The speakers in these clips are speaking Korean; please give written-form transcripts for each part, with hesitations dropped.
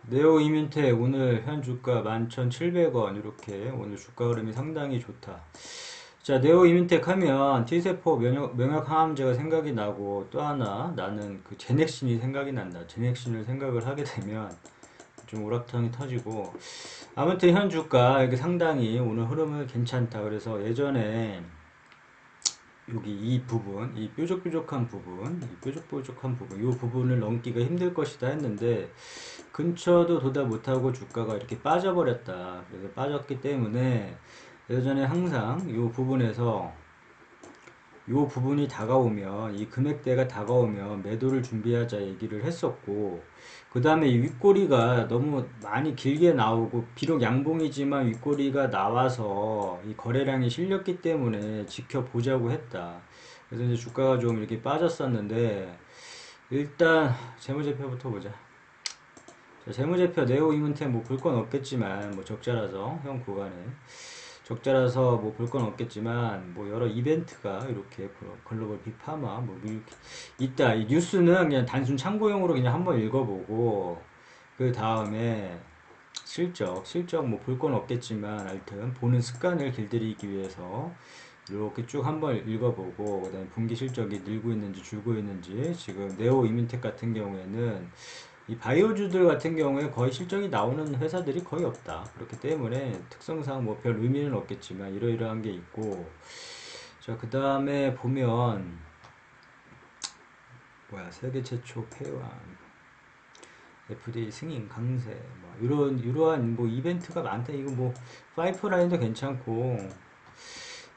네오 이민텍 오늘 현 주가 11,700원 이렇게 오늘 주가 흐름이 상당히 좋다. 자, 네오 이민텍 하면 T세포 명역 항암제가 생각이 나고 또 하나 나는 그 제넥신이 생각이 난다. 제넥신을 생각을 하게 되면 좀 오락통이 터지고 아무튼 현 주가 이게 상당히 오늘 흐름은 괜찮다. 그래서 예전에 여기 이 부분, 이 뾰족뾰족한 부분, 이 뾰족뾰족한 부분, 이 부분을 넘기가 힘들 것이다 했는데 근처도 도달 못하고 주가가 이렇게 빠져버렸다. 그래서 빠졌기 때문에 예전에 항상 이 부분에서 이 부분이 다가오면 이 금액대가 다가오면 매도를 준비하자 얘기를 했었고 그 다음에 이 윗꼬리가 너무 많이 길게 나오고 비록 양봉이지만 윗꼬리가 나와서 이 거래량이 실렸기 때문에 지켜보자고 했다. 그래서 이제 주가가 좀 이렇게 빠졌었는데 일단 재무제표부터 보자. 자, 재무제표 네오 이문텍 뭐 볼 건 없겠지만 뭐 적자라서 현 구간에 적자라서 뭐 볼 건 없겠지만 뭐 여러 이벤트가 이렇게 글로벌 빅파마 뭐 이렇게 있다. 이 뉴스는 그냥 단순 참고용으로 그냥 한번 읽어보고 그 다음에 실적 뭐 볼 건 없겠지만 하여튼 보는 습관을 길들이기 위해서 이렇게 쭉 한번 읽어보고 그다음에 분기 실적이 늘고 있는지 줄고 있는지 지금 네오 이민텍 같은 경우에는 이 바이오주들 같은 경우에 거의 실적이 나오는 회사들이 거의 없다. 그렇기 때문에 특성상 뭐 별 의미는 없겠지만 이러이러한 게 있고 자 그 다음에 보면 뭐야 세계 최초 폐암 FDA 승인 강세 뭐 이러한 뭐 이벤트가 많다. 이거 뭐 파이프라인도 괜찮고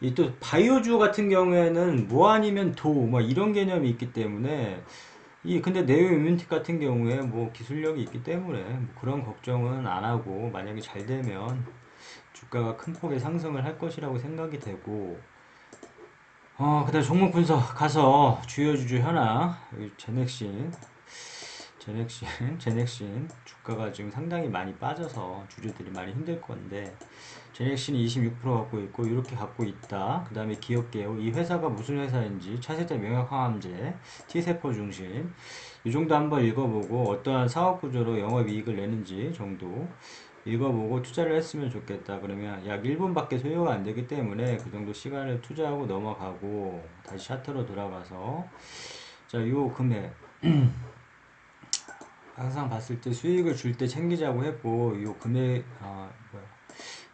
이 또 바이오주 같은 경우에는 뭐 아니면 도 뭐 이런 개념이 있기 때문에 이 근데 네오 이뮤니티 같은 경우에 뭐 기술력이 있기 때문에 뭐 그런 걱정은 안 하고 만약에 잘 되면 주가가 큰 폭의 상승을 할 것이라고 생각이 되고 그다음 종목 분석 가서 주요 주주 현황 여기 제넥신 주가가 지금 상당히 많이 빠져서 주주들이 많이 힘들 건데 제넥신이 26% 갖고 있고 이렇게 갖고 있다. 그 다음에 기업개요. 이 회사가 무슨 회사인지 차세대 명약항암제 T세포 중심 이 정도 한번 읽어보고 어떠한 사업구조로 영업이익을 내는지 정도 읽어보고 투자를 했으면 좋겠다. 그러면 약 1분밖에 소요가 안 되기 때문에 그 정도 시간을 투자하고 넘어가고 다시 차트로 돌아가서 자, 요 금액 항상 봤을 때 수익을 줄 때 챙기자고 했고 요 금액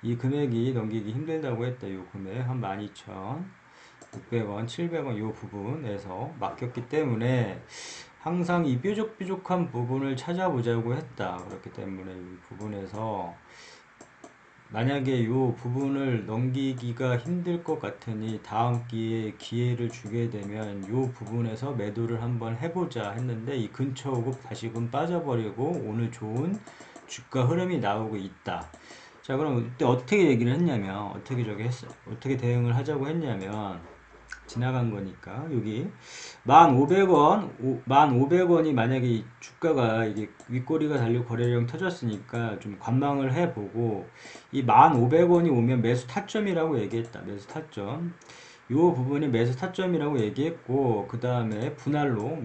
이 금액이 넘기기 힘들다고 했다. 요 금액 한 12,600원, 700원 요 부분에서 맡겼기 때문에 항상 이 뾰족뾰족한 부분을 찾아보자고 했다. 그렇기 때문에 이 부분에서 만약에 이 부분을 넘기기가 힘들 것 같으니 다음 기회에 기회를 주게 되면 이 부분에서 매도를 한번 해보자 했는데 이 근처 오고 다시금 빠져버리고 오늘 좋은 주가 흐름이 나오고 있다. 자, 그럼 이때 어떻게 얘기를 했냐면 어떻게 대응을 하자고 했냐면 지나간 거니까 여기 1,500원 1,500원이 만약에 이 주가가 이게 윗꼬리가 달리고 거래량 터졌으니까 좀 관망을 해보고 이 1,500원이 오면 매수 타점이라고 얘기했다. 매수 타점 요 부분이 매수 타점이라고 얘기했고 그 다음에 분할로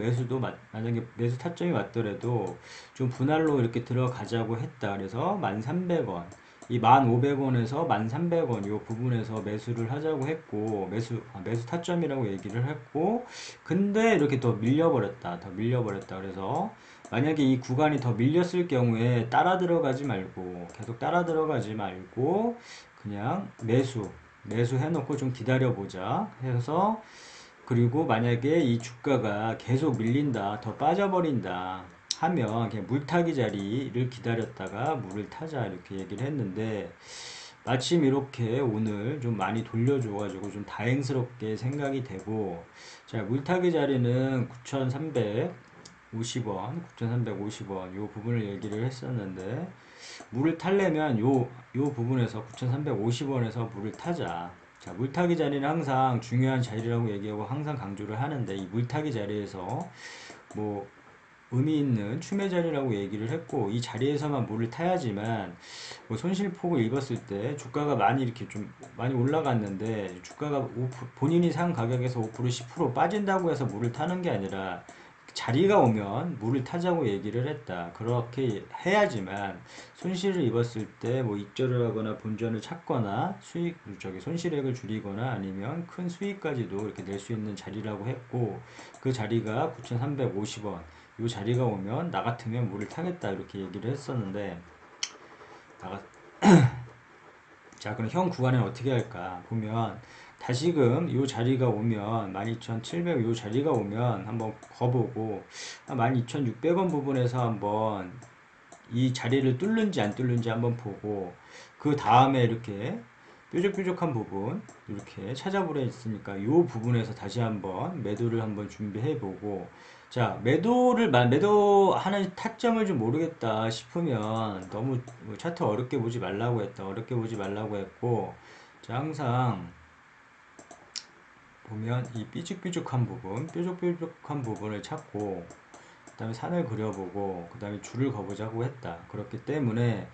만약에 매수 타점이 맞더라도 좀 분할로 이렇게 들어가자고 했다. 그래서 1,300원 이 1,500원에서 1,300원 이 부분에서 매수를 하자고 했고 매수 타점이라고 얘기를 했고 근데 이렇게 더 밀려버렸다 그래서 만약에 이 구간이 더 밀렸을 경우에 따라 들어가지 말고 계속 따라 들어가지 말고 그냥 매수 해놓고 좀 기다려보자 해서 그리고 만약에 이 주가가 계속 밀린다 더 빠져버린다 하면 그냥 물타기 자리를 기다렸다가 물을 타자 이렇게 얘기를 했는데 마침 이렇게 오늘 좀 많이 돌려줘가지고 좀 다행스럽게 생각이 되고 자 물타기 자리는 9,350원 요 부분을 얘기를 했었는데 물을 타려면 요 부분에서 9,350원에서 물을 타자. 자, 물타기 자리는 항상 중요한 자리라고 얘기하고 항상 강조를 하는데 이 물타기 자리에서 뭐 의미 있는 추매 자리라고 얘기를 했고 이 자리에서만 물을 타야지만 뭐 손실폭을 입었을 때 주가가 많이 이렇게 좀 많이 올라갔는데 주가가 본인이 산 가격에서 5% 10% 빠진다고 해서 물을 타는 게 아니라 자리가 오면 물을 타자고 얘기를 했다. 그렇게 해야지만 손실을 입었을 때 뭐 익절을 하거나 본전을 찾거나 손실액을 줄이거나 아니면 큰 수익까지도 이렇게 낼 수 있는 자리라고 했고, 그 자리가 9,350원. 이 자리가 오면 나 같으면 물을 타겠다 이렇게 얘기를 했었는데, 나 자, 그럼 형 구간은 어떻게 할까? 보면 다시금 요 자리가 오면 12,700 요 자리가 오면 한번 거보고 12,600원 부분에서 한번 이 자리를 뚫는지 안 뚫는지 한번 보고, 그 다음에 이렇게 뾰족뾰족한 부분 이렇게 찾아보려 있으니까 요 부분에서 다시 한번 매도를 한번 준비해 보고, 자, 매도하는 타점을 좀 모르겠다 싶으면 너무 뭐 차트 어렵게 보지 말라고 했다. 어렵게 보지 말라고 했고, 자, 항상 보면 이 뾰족뾰족한 부분을 찾고, 그 다음에 산을 그려보고, 그 다음에 줄을 그어보자고 했다. 그렇기 때문에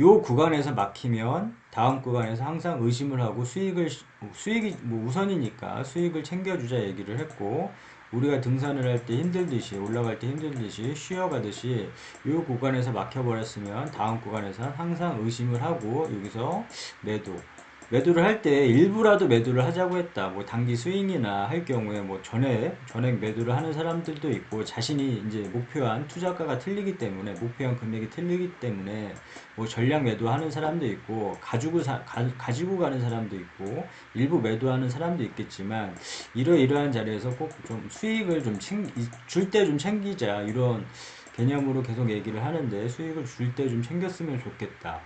요 구간에서 막히면 다음 구간에서 항상 의심을 하고 수익이 뭐 우선이니까 수익을 챙겨주자 얘기를 했고, 우리가 등산을 할 때 힘들듯이 올라갈 때 힘들듯이 쉬어가듯이 요 구간에서 막혀버렸으면 다음 구간에서 항상 의심을 하고 여기서 매도를 할 때 일부라도 매도를 하자고 했다. 뭐 단기 스윙이나 할 경우에 뭐 전액 매도를 하는 사람들도 있고, 자신이 이제 목표한 투자가가 틀리기 때문에, 목표한 금액이 틀리기 때문에 뭐 전량 매도하는 사람도 있고, 가지고 가는 사람도 있고, 일부 매도하는 사람도 있겠지만, 이러이러한 자리에서 꼭 좀 수익을 좀 줄 때 좀 챙기자. 이런 개념으로 계속 얘기를 하는데, 수익을 줄 때 좀 챙겼으면 좋겠다.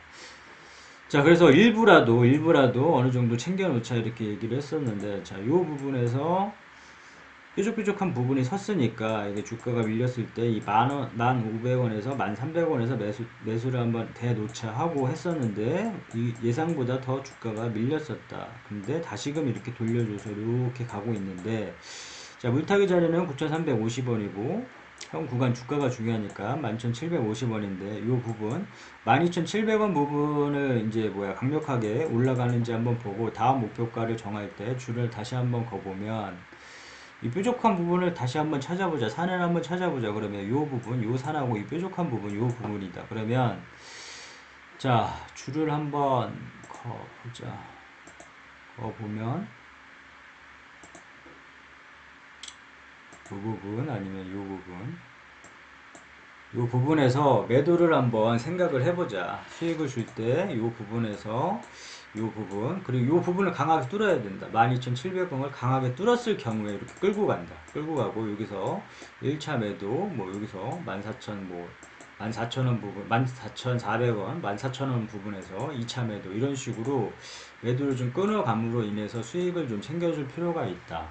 자, 그래서 일부라도 어느 정도 챙겨놓자 이렇게 얘기를 했었는데, 자, 요 부분에서 뾰족뾰족한 부분이 섰으니까 이게 주가가 밀렸을 때 이 1,500원에서 1,300원에서 매수를 한번 대놓자 하고 했었는데, 이 예상보다 더 주가가 밀렸었다. 근데 다시금 이렇게 돌려줘서 이렇게 가고 있는데, 자, 물타기 자리는 9,350원이고, 형 구간 주가가 중요하니까 11,750원인데, 이 부분 12,700원 부분을 이제 강력하게 올라가는지 한번 보고, 다음 목표가를 정할 때 줄을 다시 한번 거보면 이 뾰족한 부분을 다시 한번 찾아보자. 산을 한번 찾아보자. 그러면 요 부분, 요 산하고 이 뾰족한 부분, 요 부분이다. 그러면 자, 줄을 한번 거보자. 거보면 요 부분 아니면 요 부분, 요 부분에서 매도를 한번 생각을 해보자. 수익을 줄 때 요 부분에서 요 부분, 그리고 요 부분을 강하게 뚫어야 된다. 12,700원을 강하게 뚫었을 경우에 이렇게 끌고 간다. 끌고 가고, 여기서 1차 매도, 뭐 여기서 14,000, 뭐 14,000원 부분, 14,400원, 14,000원 부분에서 2차 매도, 이런 식으로 매도를 좀 끊어감으로 인해서 수익을 좀 챙겨줄 필요가 있다.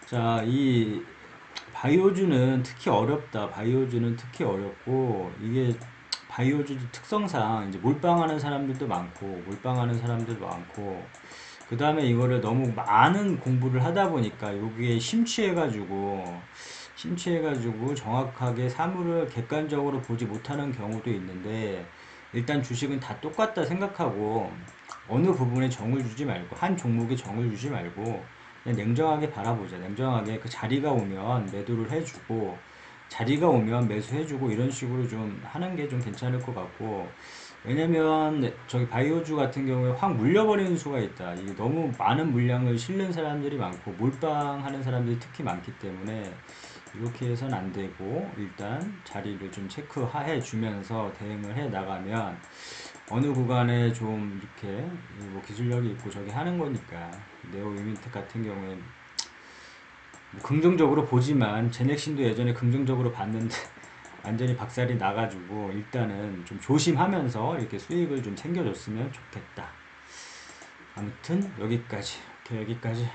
자, 이 바이오주는 특히 어렵다. 바이오주는 특히 어렵고, 이게 바이오주 특성상 이제 몰빵하는 사람들도 많고, 그 다음에 이거를 너무 많은 공부를 하다 보니까 여기에 심취해가지고 정확하게 사물을 객관적으로 보지 못하는 경우도 있는데, 일단 주식은 다 똑같다 생각하고 어느 부분에 정을 주지 말고, 한 종목에 정을 주지 말고 그냥 냉정하게 바라보자. 냉정하게 그 자리가 오면 매도를 해주고, 자리가 오면 매수해주고, 이런 식으로 좀 하는 게 좀 괜찮을 것 같고, 왜냐면 저기 바이오주 같은 경우에 확 물려버리는 수가 있다. 이게 너무 많은 물량을 실는 사람들이 많고 몰빵하는 사람들이 특히 많기 때문에 이렇게 해서는 안 되고, 일단 자리를 좀 체크해 주면서 대응을 해 나가면 어느 구간에 좀 이렇게 뭐 기술력이 있고 저기 하는 거니까. 네오 이민텍 같은 경우에 뭐 긍정적으로 보지만, 제넥신도 예전에 긍정적으로 봤는데 완전히 박살이 나가지고, 일단은 좀 조심하면서 이렇게 수익을 좀 챙겨줬으면 좋겠다. 아무튼 여기까지. 오케이, 여기까지.